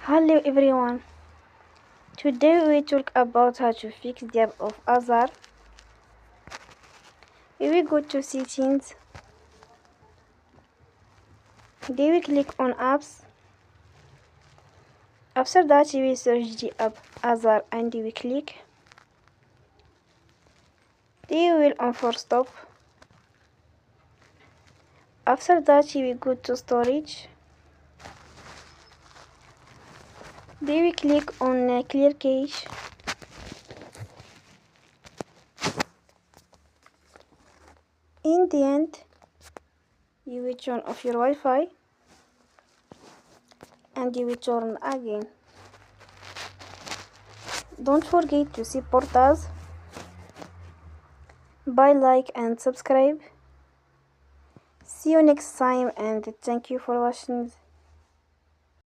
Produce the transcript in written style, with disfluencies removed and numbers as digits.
Hello everyone. Today we talk about how to fix the app of Azar. We will go to settings. Then we click on apps. After that we will search the app Azar and we click. Then we will on for stop. After that we will go to storage. Then we click on clear cache. In the end, you will turn off your Wi-Fi and you will turn again. Don't forget to support us by like and subscribe. See you next time and thank you for watching.